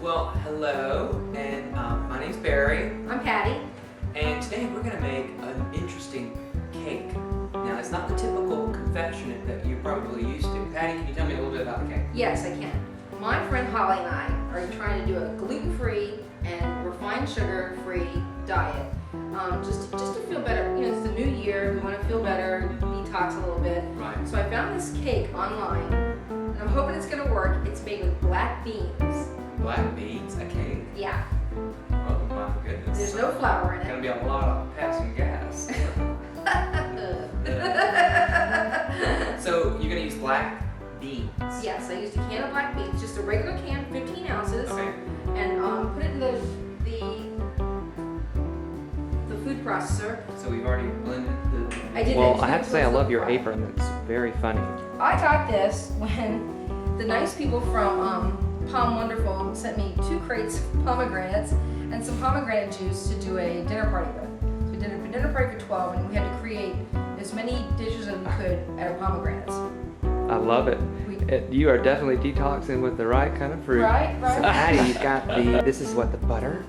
Well, hello, and my name's Barry, I'm Patty. and today we're going to make an interesting cake. Now, it's not the typical confectionate that you're probably used to. Patty, can you tell me a little bit about the cake? Yes, I can. My friend Holly and I are trying to do a gluten-free and refined sugar-free diet. Just to feel better. You know, it's the new year. We want to feel better, detox a little bit. Right. So I found this cake online, and I'm hoping it's going to work. It's made with black beans. Black beans, a cake? Yeah. Oh my goodness. There's no flour in It's going it. to be a lot of passing gas. So, you're going to use black beans? Yes, I used a can of black beans, just a regular can, 15 ounces. Okay. And put it in the food processor. So, we've already blended the... I did. Well, I have to say I love your apron. It's very funny. I got this when the nice people from Palm Wonderful sent me 2 crates of pomegranates and some pomegranate juice to do a dinner party with. So we did a dinner party for 12, and we had to create as many dishes as we could out of pomegranates. I love it. You are definitely detoxing with the right kind of fruit. Right. So, Patty, you've got this is what, the butter?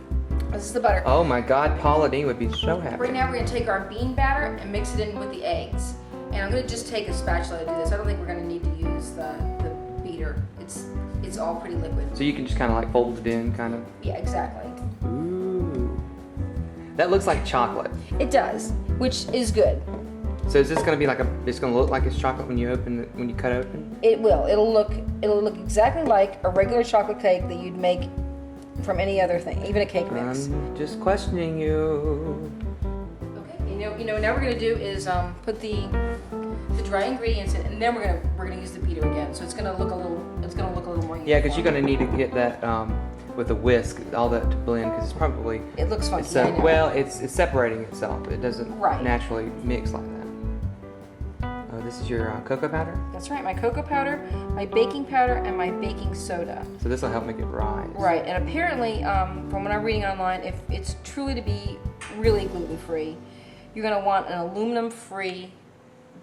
This is the butter. Oh my God, Paula Dean would be so happy. Right now we're gonna take our bean batter and mix it in with the eggs. And I'm gonna just take a spatula to do this. I don't think we're gonna need to use the beater. It's all pretty liquid. So you can just kind of like fold it in, kind of. Yeah, exactly. Ooh. That looks like chocolate. It does, which is good. So is this going to be like it's going to look like it's chocolate when you when you cut open? It will. It'll look exactly like a regular chocolate cake that you'd make from any other thing, even a cake mix. I'm just questioning you. Okay. You know. Now we're gonna do is put the dry ingredients in, and then we're gonna use the beater again. So it's gonna look a little more uniform. Yeah, because you're going to need to get that with a whisk, all that to blend, because it's probably. It looks funky. So, I know. well, it's separating itself. It doesn't Right. naturally mix like that. Oh, this is your cocoa powder? That's right. My cocoa powder, my baking powder, and my baking soda. So this will help make it rise. Right. And apparently, from what I'm reading online, if it's truly to be really gluten-free, you're gonna want an aluminum-free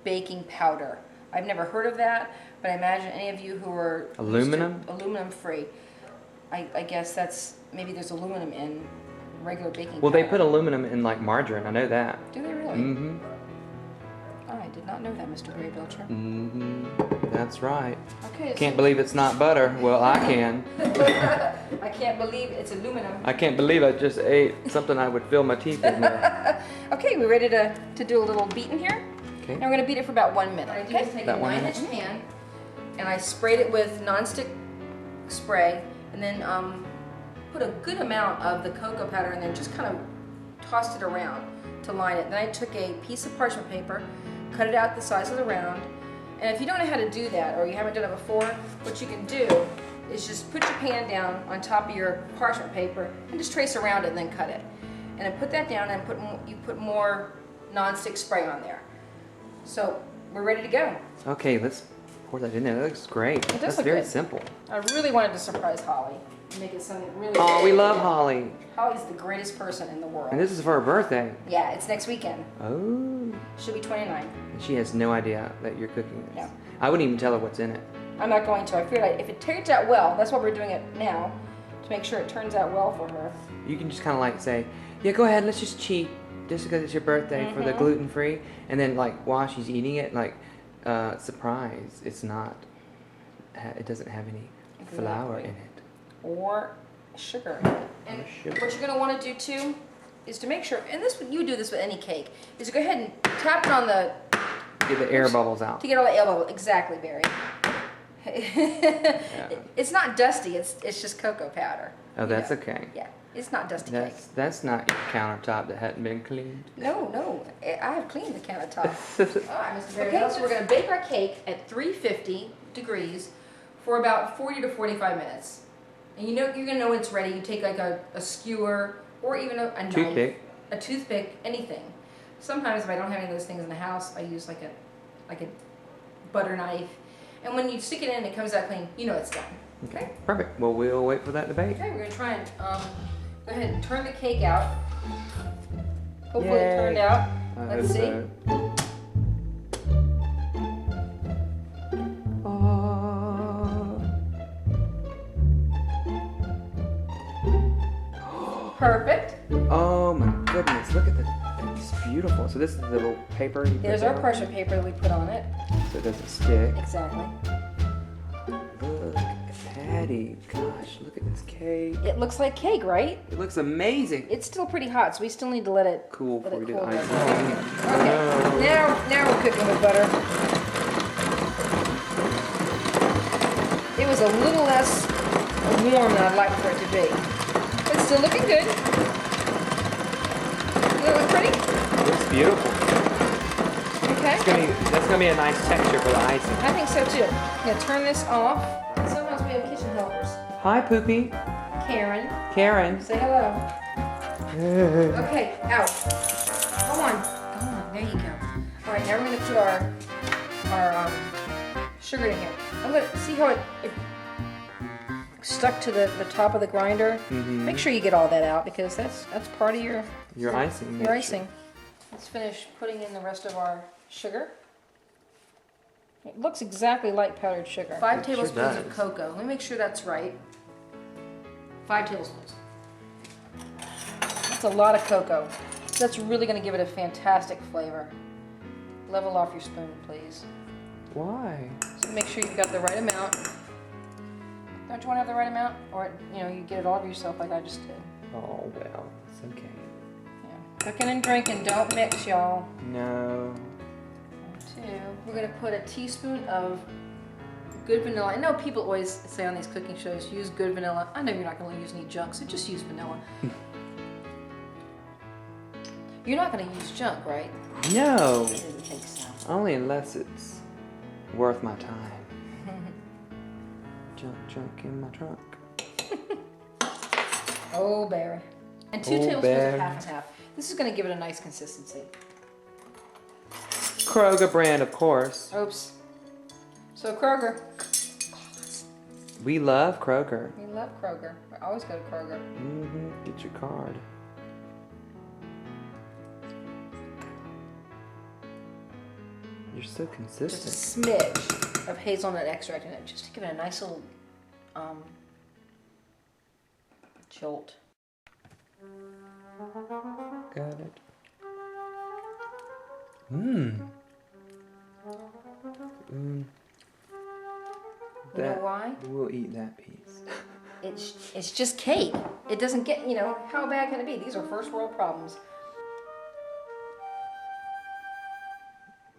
baking powder. I've never heard of that, but I imagine any of you who are Aluminum? Aluminum-free. I guess maybe there's aluminum in regular baking Well, powder. they put aluminum in like margarine. I know that. Do they really? Mm-hmm. Oh, I did not know that, Mr. Gray Belcher. Mm-hmm. That's right. Okay. Can't believe it's not butter. Well, I can. I can't believe it's aluminum. I can't believe I just ate something I would fill my teeth with now. Okay, we're ready to do a little beating here. Okay. Now we're going to beat it for about 1 minute. I Okay. just take a About 1 minute. 9-inch pan, and I sprayed it with nonstick spray, and then put a good amount of the cocoa powder in there, and just kind of tossed it around to line it. Then I took a piece of parchment paper, cut it out the size of the round, and if you don't know how to do that, or you haven't done it before, what you can do is just put your pan down on top of your parchment paper and just trace around it and then cut it. And then put that down and you put more nonstick spray on there. So we're ready to go. Okay, let's pour that in there. That looks great. does That's look very good. simple. I really wanted to surprise Holly and make it something really Oh, we love Holly. Holly's the greatest person in the world. And this is for her birthday. Yeah, it's next weekend. Oh. She'll be 29. And she has no idea that you're cooking this. No. I wouldn't even tell her what's in it. I'm not going to. I figured if it turns out well, that's why we're doing it now, to make sure it turns out well for her. You can just kind of like say, yeah, go ahead, let's just cheat. Just because it's your birthday for the gluten-free. And then like while she's eating it, like, surprise, it's not, it doesn't have any flour in it. Or sugar. And sugar. what you're going to want to do too is to make sure, and you do this with any cake, is to go ahead and tap it on the, Get the air bubbles out. to get all the air bubbles. Exactly, Barry. It's not dusty, it's just cocoa powder. Oh, that's okay. Yeah, it's not dusty cake. That's not your countertop that hadn't been cleaned. No, I have cleaned the countertop. All right, Mr. Barry. Okay, so we're going to bake our cake at 350 degrees for about 40 to 45 minutes. And you're going to know when it's ready. You take like a skewer or even a knife. Toothpick. A toothpick, anything. Sometimes if I don't have any of those things in the house, I use like a butter knife. And when you stick it in and it comes out clean, you know it's done. Okay? Perfect. Well, we'll wait for that to bake. Okay, we're going to try and go ahead and turn the cake out. Hopefully it Yay. turned out. I Let's hope see. so. Perfect. Oh my goodness, look at that. It's beautiful. So this is the little paper you There's put our down, pressure paper that we put on it. so it doesn't stick. Exactly. Look at Patty. Gosh, look at this cake. It looks like cake, right? It looks amazing. It's still pretty hot, so we still need to let it Cool let before it we do the cool icing. down. Oh, Okay. Now we're cooking with butter. It was a little less warm than I'd like for it to be. But still looking good. Does it look pretty? no. Looks beautiful. Okay. That's gonna be a nice texture for the icing. I think so too. I'm gonna turn this off. Sometimes we have kitchen helpers. Hi, Poopy. Karen, Karen. say hello. Okay, out. Come on. There you go. All right, now we're gonna put our sugar in here. I'm gonna see how it stuck to the top of the grinder. Mm-hmm. Make sure you get all that out because that's part of your icing. Your icing. Let's finish putting in the rest of our sugar. It looks exactly like powdered sugar. 5 It sure tablespoons of does. cocoa. Let me make sure that's right. 5 tablespoons. That's a lot of cocoa. That's really going to give it a fantastic flavor. Level off your spoon, please. Why? So make sure you've got the right amount. Don't you want to have the right amount? Or, you get it all over yourself like I just did. Oh, well, it's okay. Yeah. Cooking and drinking, don't mix, y'all. No. 2. We're going to put a teaspoon of good vanilla. I know people always say on these cooking shows, use good vanilla. I know you're not going to use any junk, so just use vanilla. You're not going to use junk, right? No. I didn't think so. Only unless it's worth my time. Junk in my trunk. Oh, Barry. And 2 Oh, tablespoons Barry. of half and half. This is going to give it a nice consistency. Kroger brand, of course. Oops. So Kroger. We love Kroger. We love Kroger. We always go to Kroger. Mm-hmm. Get your card. You're so Just a consistent. smidge of hazelnut extract in it, just to give it a nice little jolt. Got it. Mmm. Mm. You know why? We'll eat that piece. It's just cake. It doesn't get, how bad can it be? These are first world problems.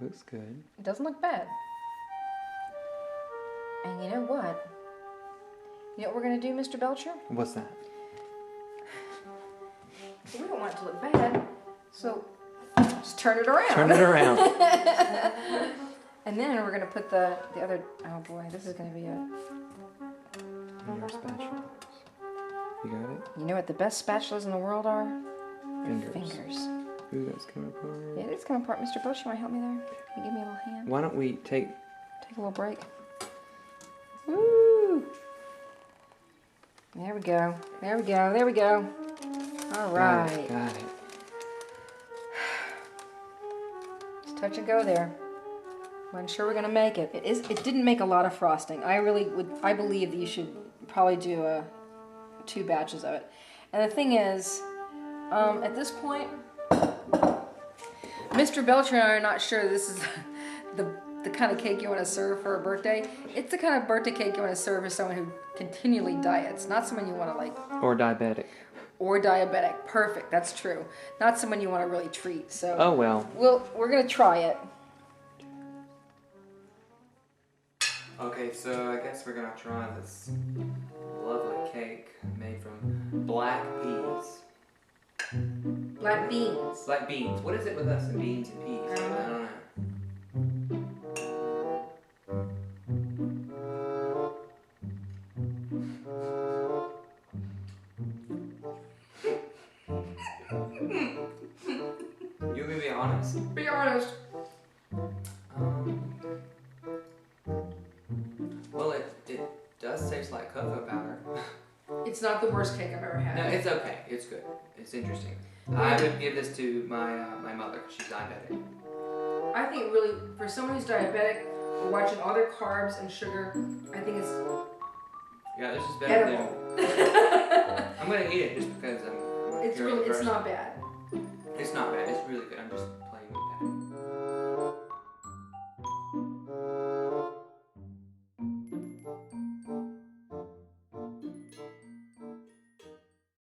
Looks good. It doesn't look bad. And you know what? You know what we're going to do, Mr. Belcher? What's that? We don't want it to look bad, so just turn it around. Turn it around. And then we're going to put the other, oh boy, this is going to be Your spatula. You got it? You know what the best spatulas in the world are? Fingers. Fingers. Ooh, that's coming apart. Yeah, it is coming apart. Mr. Bush, you want to help me there? Can you give me a little hand? Why don't we take... Take a little break. Woo! There we go. There we go. There we go. All right. Got it. Just touch and go there. I'm sure we're gonna make it. It didn't make a lot of frosting. I believe that you should probably do 2 batches of it. And the thing is, at this point, Mr. Belcher and I are not sure this is the kind of cake you want to serve for a birthday. It's the kind of birthday cake you want to serve for someone who continually diets, not someone you want to like. Or diabetic. Or diabetic. Perfect. That's true. Not someone you want to really treat. So. Oh well. We're gonna try it. Okay, so I guess we're gonna try this lovely cake made from black peas. Black beans. Black beans. What is it with us and beans and peas? I don't know. I don't know. You want me to be honest? Be honest. Well, it does taste like cocoa powder. It's not the worst cake I've ever had. No, it's okay. It's good. It's interesting. I would give this to my my mother because she's diabetic. I think really, for someone who's diabetic or watching all their carbs and sugar, I think it's Yeah, this is better edible. than. I'm gonna eat it just because I'm It's Purely really, it's personal. not bad. It's not bad.